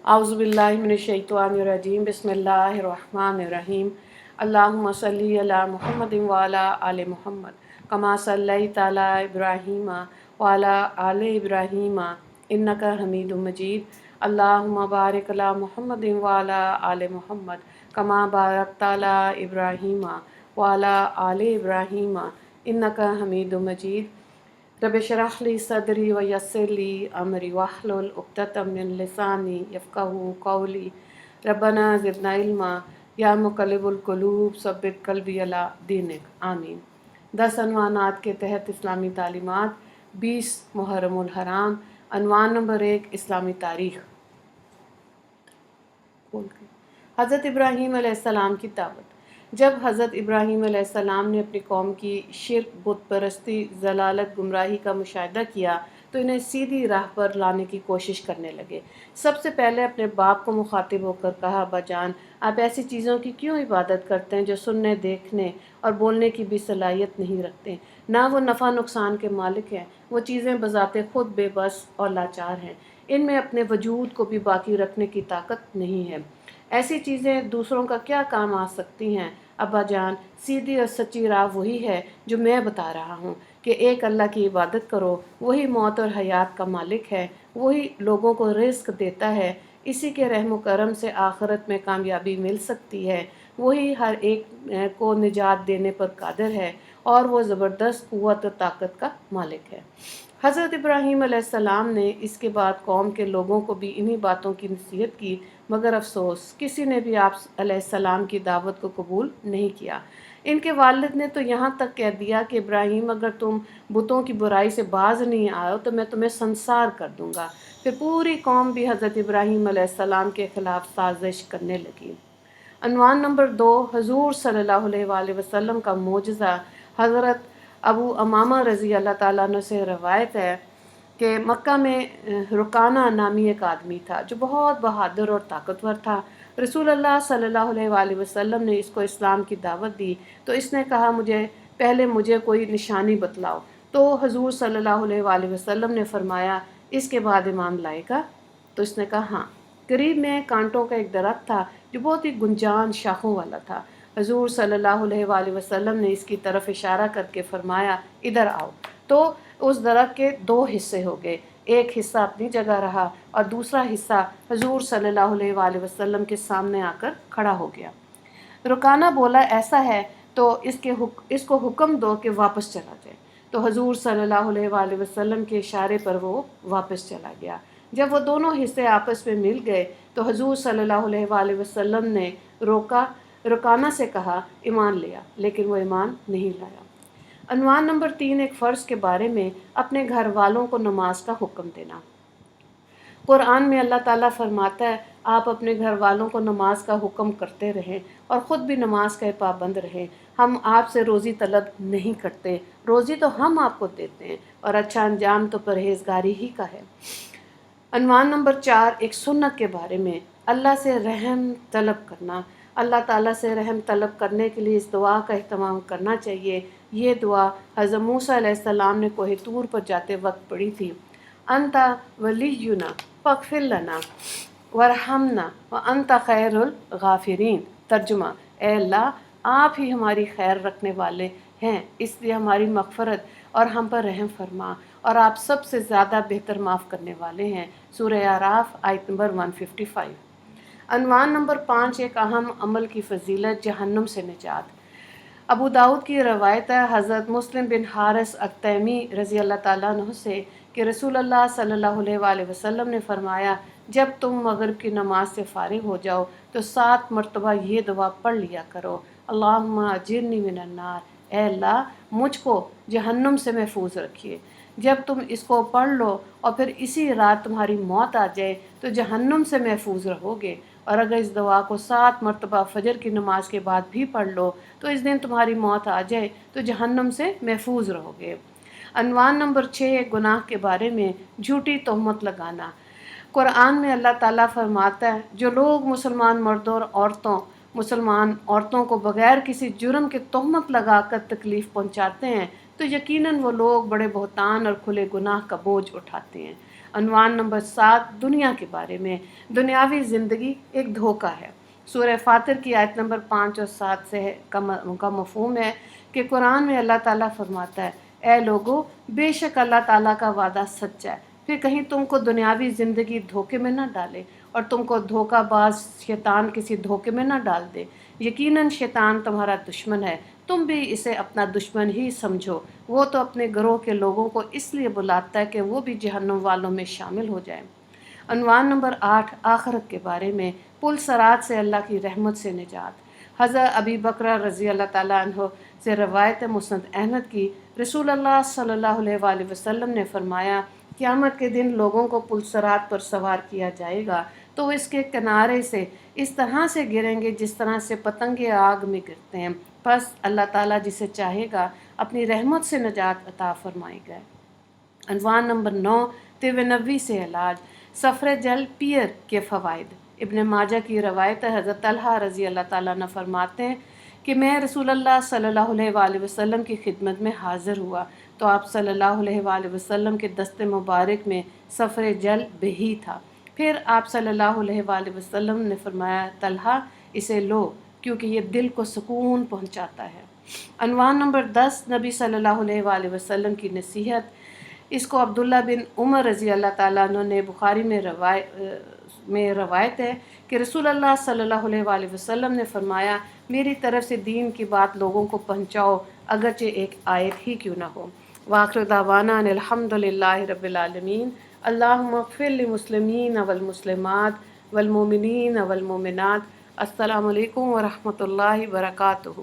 औज़ु बिल्लाहि मिनश्शैतानिर्रजीम बिस्मिल्लाहिर्रहमानिर्रहीम अल्लाहुम्मा सल्लि अला मुहम्मदिन व अला आलि मुहम्मद कमा सल्लैता अला इब्राहीम व अला आलि इब्राहीम इन्नका हमीदुम मजीद अल्लाहुम्मा बारिक अला मुहम्मदिन व अला आलि मुहम्मद कमा बारकता अला इब्राहीम व अला आलि इब्राहीम इन्नका हमीदुम मजीद रब्बि इश्रह ली सदरी व यस्सिर ली अमरी वहलुल उक़दतम मिन लिसानी यफ़क़हू क़ौली रब्बना ज़िदना इल्मा या मुक़ल्लिबुल क़ुलूब सब्बित क़ल्बी अला दीनिक आमीन। 10 अनवानात के तहत इस्लामी तालीमात 20 मुहर्रमुल हराम। अनवान नंबर 1 इस्लामी तारीख़। हज़रत इब्राहीम अलैहिस्सलाम की दावत। जब हज़रत इब्राहीम अलैहिस्सलाम ने अपनी कौम की शिर्क, बुत परस्ती, ज़लालत, गुमराही का मुशाहिदा किया तो इन्हें सीधी राह पर लाने की कोशिश करने लगे। सबसे पहले अपने बाप को मुखातिब होकर कहा, अब्बा जान, आप ऐसी चीज़ों की क्यों इबादत करते हैं जो सुनने, देखने और बोलने की भी सलाहियत नहीं रखते। ना वो नफ़ा नुकसान के मालिक हैं, वो चीज़ें बज़ाते खुद बेबस और लाचार हैं, इनमें अपने वजूद को भी बाकी रखने की ताकत नहीं है। ऐसी चीज़ें दूसरों का क्या काम आ सकती हैं। अब्बा जान, सीधी और सच्ची राह वही है जो मैं बता रहा हूँ कि एक अल्लाह की इबादत करो। वही मौत और हयात का मालिक है, वही लोगों को रिस्क देता है, इसी के रहम करम से आखिरत में कामयाबी मिल सकती है। वही हर एक को निजात देने पर कादिर है और वो ज़बरदस्त क़ुव्वत और ताकत का मालिक है। हज़रत इब्राहीम अलैहिस्सलाम ने इसके बाद कौम के लोगों को भी इन्हीं बातों की नसीहत की, मगर अफसोस किसी ने भी आप अलैहिस्सलाम की दावत को कबूल नहीं किया। इनके वालिद ने तो यहाँ तक कह दिया कि इब्राहीम, अगर तुम बुतों की बुराई से बाज नहीं आए तो मैं तुम्हें संसार कर दूँगा। फिर पूरी कौम भी हज़रत इब्राहीम अलैहिस्सलाम के ख़िलाफ़ साजिश करने लगी। अनवान नंबर 2 हजूर सल्लल्लाहु अलैहि वसल्लम का मोजज़ा। हज़रत अबू अमामा रज़ी अल्लाह ताला अन्हु से रवायत है कि मक्का में रुकाना नामी एक आदमी था जो बहुत बहादुर और ताकतवर था। रसूल अल्लाह सल्लल्लाहु अलैहि वसल्लम ने इसको इस्लाम की दावत दी तो इसने कहा, मुझे कोई निशानी बतलाओ। तो हजूर सल्लल्लाहु अलैहि वसल्लम ने फरमाया, इसके बाद ईमान लाएगा। तो इसने कहा हाँ। करीब में कांटों का एक दरख्त था जो बहुत ही गुंजान शाखों वाला था। हजूर सल्लल्लाहु अलैहि वसल्लम ने इसकी तरफ इशारा करके फरमाया, इधर आओ। तो उस दरख्त के 2 हिस्से हो गए, एक हिस्सा अपनी जगह रहा और दूसरा हिस्सा हजूर सल्लल्लाहु अलैहि वसल्लम के सामने आकर खड़ा हो गया। रुकाना बोला, ऐसा है तो इसको हुक्म दो कि वापस चला जाए। तो हजूर सल्लल्लाहु अलैहि वसल्लम के इशारे पर वो वापस चला गया। जब वो दोनों हिस्से आपस में मिल गए तो हजूर सल्लल्लाहु अलैहि वसल्लम ने रुकाना से कहा, ईमान लिया, लेकिन वो ईमान नहीं लाया। अनवान नंबर 3 एक फ़र्ज़ के बारे में अपने घर वालों को नमाज का हुक्म देना। कुरान में अल्लाह ताला फरमाता है, आप अपने घर वालों को नमाज का हुक्म करते रहें और ख़ुद भी नमाज के पाबंद रहें। हम आपसे रोज़ी तलब नहीं करते, रोज़ी तो हम आपको देते हैं और अच्छा अंजाम तो परहेज़गारी ही का है। अनवान नंबर 4 एक सुन्नत के बारे में, अल्लाह से रहम तलब करना। अल्लाह ताला से रहम तलब करने के लिए इस दुआ का एहतमाम करना चाहिए। ये दुआ हज़रत मूसा अलैहिस्सलाम ने कोहे तूर पर जाते वक्त पढ़ी थी। अंता वलियुना फ़ग़फ़िर लना वरहमना व अंता खैरुल गाफिरीन। तर्जुमा, ए अल्लाह, आप ही हमारी खैर रखने वाले हैं, इसलिए हमारी मग़फ़रत और हम पर रहम फरमा, और आप सबसे ज़्यादा बेहतर माफ़ करने वाले हैं। सूरह आराफ आयत नंबर 155। अनवान नंबर 5 एक अहम अमल की फ़जीलत, जहन्नुम से निजात। अबू दाऊद की रवायत है हज़रत मुस्लिम बिन हारिस अत्तैमी रज़ी अल्लाह ताला अन्हु से कि रसूल अल्लाह सल्लल्लाहु अलैहि वसल्लम ने फरमाया, जब तुम मगरिब की नमाज से फ़ारिग हो जाओ तो 7 मरतबा ये दुआ पढ़ लिया करो, अल्लाहुम्मा अजिरनी मिनन्नार, ए अल्लाह, मुझको जहन्नुम से महफूज रखिए। जब तुम इसको पढ़ लो और फिर इसी रात तुम्हारी मौत आ जाए तो जहन्नुम से महफूज रहोगे, और अगर इस दुआ को 7 मरतबा फ़जर की नमाज के बाद भी पढ़ लो तो इस दिन तुम्हारी मौत आ जाए तो जहन्नुम से महफूज रहोगे। अनवान नंबर 6 गुनाह के बारे में, झूठी तोहमत लगाना। कुरान में अल्लाह ताला फरमाता है, जो लोग मुसलमान औरतों को बग़ैर किसी जुर्म के तोहमत लगाकर तकलीफ़ पहुँचाते हैं तो यकीनन वो लोग बड़े बहतान और खुले गुनाह का बोझ उठाते हैं। عنوان نمبر 7 دنیا کے بارے میں، دنیاوی زندگی ایک دھوکہ ہے۔ سورہ فاطر کی آیت نمبر 5 اور 7 سے کا مفہوم ہے کہ قرآن میں اللہ تعالیٰ فرماتا ہے، اے لوگو بے شک اللہ تعالیٰ کا وعدہ سچا ہے، پھر کہیں تم کو دنیاوی زندگی دھوکے میں نہ ڈالے اور تم کو دھوکہ باز شیطان کسی دھوکے میں نہ ڈال دے۔ یقیناً شیطان تمہارا دشمن ہے، تم بھی اسے اپنا دشمن ہی سمجھو، وہ تو اپنے گروہ کے لوگوں کو اس لیے بلاتا ہے کہ وہ بھی جہنم والوں میں شامل ہو جائیں۔ عنوان نمبر 8 آخرت کے بارے میں، پل صراط سے اللہ کی رحمت سے نجات۔ حضرت ابی بکر رضی اللہ تعالیٰ عنہ سے روایت مسند احمد کی، رسول اللہ صلی اللہ علیہ وآلہ وسلم نے فرمایا، قیامت کے دن لوگوں کو پل صراط پر سوار کیا جائے گا تو وہ اس کے کنارے سے اس طرح سے گریں گے جس طرح سے پتنگے آگ میں گرتے ہیں، پس اللہ تعالیٰ جسے چاہے گا اپنی رحمت سے نجات عطا فرمائے گا۔ عنوان نمبر 9 طب نبوی سے علاج، سفر جل پیر کے فوائد۔ ابن ماجہ کی روایت حضرت طلحہ رضی اللہ تعالیٰ عنہ فرماتے ہیں کہ میں رسول اللہ صلی اللہ علیہ وآلہ وسلم کی خدمت میں حاضر ہوا تو آپ صلی اللہ علیہ وآلہ وسلم کے دست مبارک میں سفر جل بہی تھا۔ پھر آپ صلی اللہ علیہ وآلہ وسلم نے فرمایا، طلحہ اسے لو کیونکہ یہ دل کو سکون پہنچاتا ہے۔ عنوان نمبر 10 نبی صلی اللہ علیہ وآلہ وسلم کی نصیحت۔ اس کو عبداللہ بن عمر رضی اللہ تعالیٰ عنہ نے بخاری میں روایت ہے کہ رسول اللہ صلی اللہ علیہ وآلہ وسلم نے فرمایا، میری طرف سے دین کی بات لوگوں کو پہنچاؤ اگرچہ ایک آیت ہی کیوں نہ ہو۔ وآخر دعوانا ان الحمد للہ رب العالمین۔ اللہم اغفر للمسلمین والمسلمات والمؤمنین والمؤمنات۔ السلام علیکم ورحمۃ اللہ وبرکاتہ۔